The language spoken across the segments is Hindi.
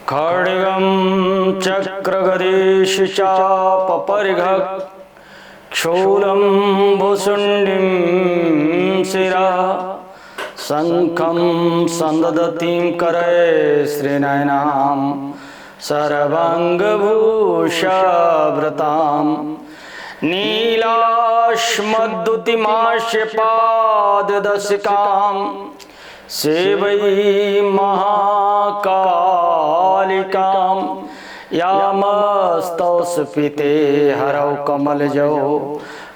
खड्गं चक्रगदेश चापपरिघः क्षूलं भुशुण्डिं शिरा शङ्खं सन्ददतीं करे श्रीनयनां सर्वाङ्गभूषावृतां नीलाश्मद्युतिमाश्यपाददशिकां सेवै महाकालिकां यामस्तौस्फीते हरौ कमलजौ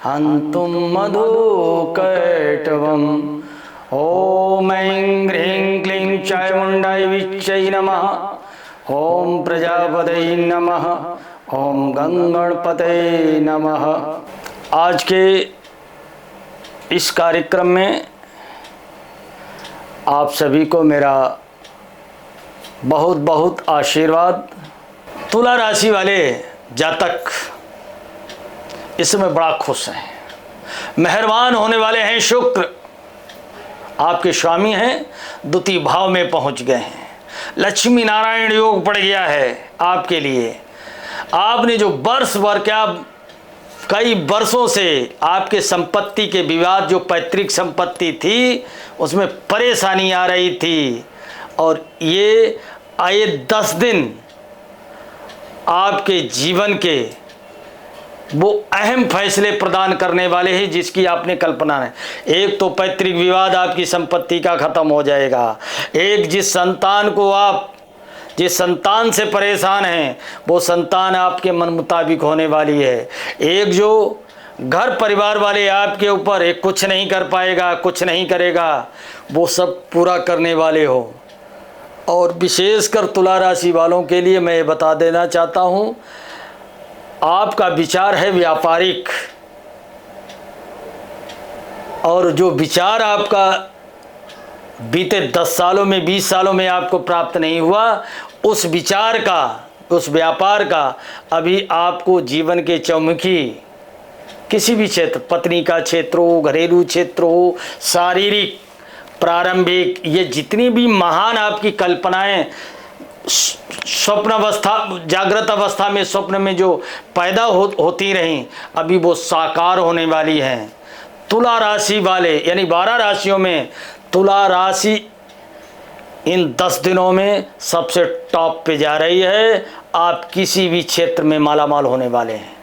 हन्तुं मधुकैटवम्। ॐ ऐं ह्रीं क्लीं चामुण्डाय विच्चै नमः। ॐ प्रजापतये नमः। ॐ गणपतये नमः। आज के इस कार्यक्रम में आप सभी को मेरा बहुत बहुत आशीर्वाद। तुला राशि वाले जातक इसमें बड़ा खुश हैं, मेहरबान होने वाले हैं। शुक्र आपके स्वामी हैं, द्वितीय भाव में पहुंच गए हैं। लक्ष्मी नारायण योग पड़ गया है आपके लिए। आपने जो वर्ष भर क्या कई वर्षों से आपके संपत्ति के विवाद, जो पैतृक संपत्ति थी उसमें परेशानी आ रही थी, और ये आए 10 दिन आपके जीवन के वो अहम फैसले प्रदान करने वाले हैं जिसकी आपने कल्पना नहीं। एक तो पैतृक विवाद आपकी संपत्ति का खत्म हो जाएगा। एक जिस संतान से परेशान हैं वो संतान आपके मन मुताबिक होने वाली है। एक जो घर परिवार वाले आपके ऊपर एक कुछ नहीं कर पाएगा, कुछ नहीं करेगा, वो सब पूरा करने वाले हो। और विशेषकर तुला राशि वालों के लिए मैं ये बता देना चाहता हूँ, आपका विचार है व्यापारिक, और जो विचार आपका बीते 10 सालों में 20 सालों में आपको प्राप्त नहीं हुआ, उस विचार का, उस व्यापार का अभी आपको जीवन के चौमुखी किसी भी क्षेत्र, पत्नी का क्षेत्र हो, घरेलू क्षेत्र हो, शारीरिक, प्रारंभिक, ये जितनी भी महान आपकी कल्पनाएं स्वप्न अवस्था, जागृत अवस्था में स्वप्न में जो पैदा होती रहीं, अभी वो साकार होने वाली हैं। तुला राशि वाले यानी 12 राशियों में तुला राशि इन 10 दिनों में सबसे टॉप पे जा रही है। आप किसी भी क्षेत्र में मालामाल होने वाले हैं।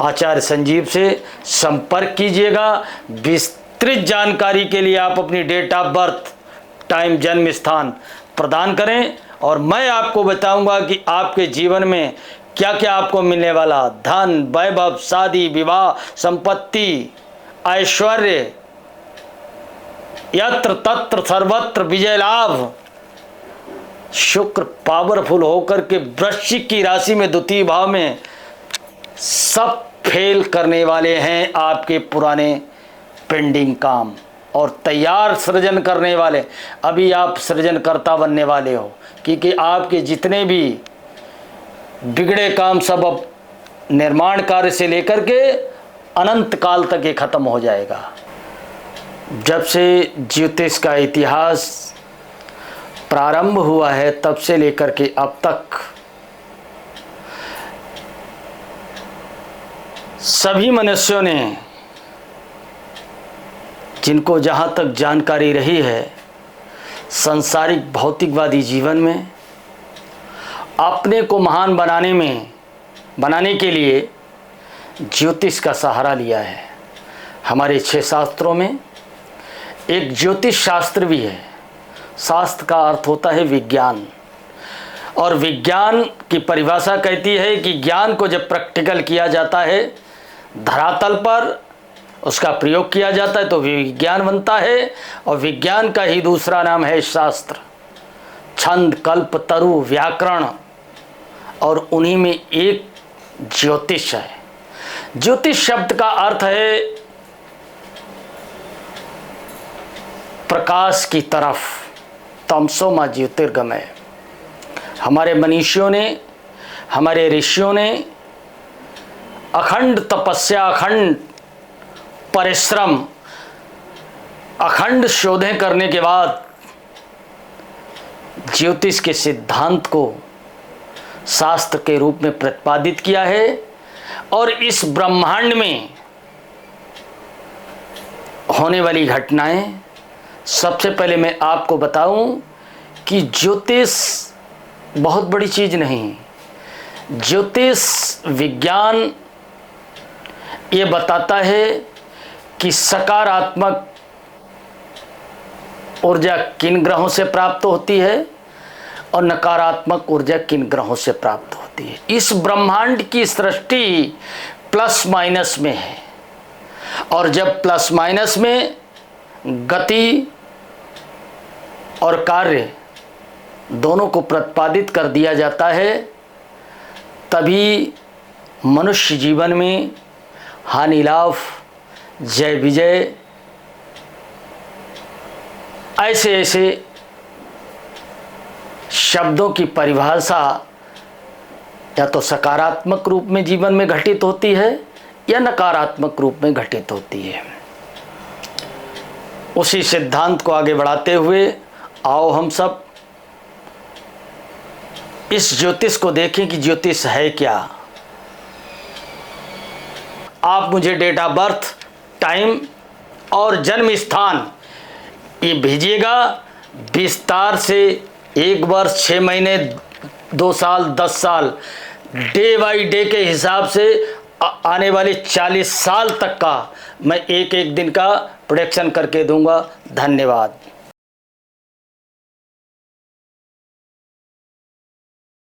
आचार्य संजीव से संपर्क कीजिएगा। विस्तृत जानकारी के लिए आप अपनी डेट ऑफ बर्थ, टाइम, जन्म स्थान प्रदान करें, और मैं आपको बताऊंगा कि आपके जीवन में क्या क्या आपको मिलने वाला। धन, वैभव, शादी, विवाह, संपत्ति, ऐश्वर्य, यत्र तत्र सर्वत्र विजय लाभ। शुक्र पावरफुल होकर के वृश्चिक की राशि में द्वितीय भाव में सब फेल करने वाले हैं आपके पुराने पेंडिंग काम, और तैयार सृजन करने वाले। अभी आप सृजनकर्ता बनने वाले हो, क्योंकि आपके जितने भी बिगड़े काम सब अब निर्माण कार्य से लेकर के अनंत काल तक ये खत्म हो जाएगा। जब से ज्योतिष का इतिहास प्रारंभ हुआ है तब से लेकर के अब तक सभी मनुष्यों ने, जिनको जहाँ तक जानकारी रही है, सांसारिक भौतिकवादी जीवन में अपने को महान बनाने के लिए ज्योतिष का सहारा लिया है। हमारे 6 शास्त्रों में एक ज्योतिष शास्त्र भी है। शास्त्र का अर्थ होता है विज्ञान, और विज्ञान की परिभाषा कहती है कि ज्ञान को जब प्रैक्टिकल किया जाता है, धरातल पर उसका प्रयोग किया जाता है, तो विज्ञान बनता है। और विज्ञान का ही दूसरा नाम है शास्त्र। छंद, कल्प, तरु, व्याकरण, और उन्हीं में एक ज्योतिष है। ज्योतिष शब्द का अर्थ है प्रकाश की तरफ, तमसो मा ज्योतिर्गमय। हमारे मनीषियों ने, हमारे ऋषियों ने अखंड तपस्या, अखंड परिश्रम, अखंड शोधें करने के बाद ज्योतिष के सिद्धांत को शास्त्र के रूप में प्रतिपादित किया है। और इस ब्रह्मांड में होने वाली घटनाएं, सबसे पहले मैं आपको बताऊं कि ज्योतिष बहुत बड़ी चीज़ नहीं। ज्योतिष विज्ञान ये बताता है कि सकारात्मक ऊर्जा किन ग्रहों से प्राप्त होती है और नकारात्मक ऊर्जा किन ग्रहों से प्राप्त होती है। इस ब्रह्मांड की सृष्टि प्लस माइनस में है, और जब प्लस माइनस में गति और कार्य दोनों को प्रतिपादित कर दिया जाता है, तभी मनुष्य जीवन में हानि लाभ, जय विजय, ऐसे ऐसे शब्दों की परिभाषा या तो सकारात्मक रूप में जीवन में घटित होती है या नकारात्मक रूप में घटित होती है। उसी सिद्धांत को आगे बढ़ाते हुए आओ हम सब इस ज्योतिष को देखें कि ज्योतिष है क्या। आप मुझे डेट ऑफ बर्थ, टाइम और जन्म स्थान ये भेजिएगा। विस्तार से 1 वर्ष, 6 महीने, 2 साल, 10 साल, डे बाई डे के हिसाब से आने वाले 40 साल तक का मैं एक एक दिन का प्रोडिक्शन करके दूंगा। धन्यवाद।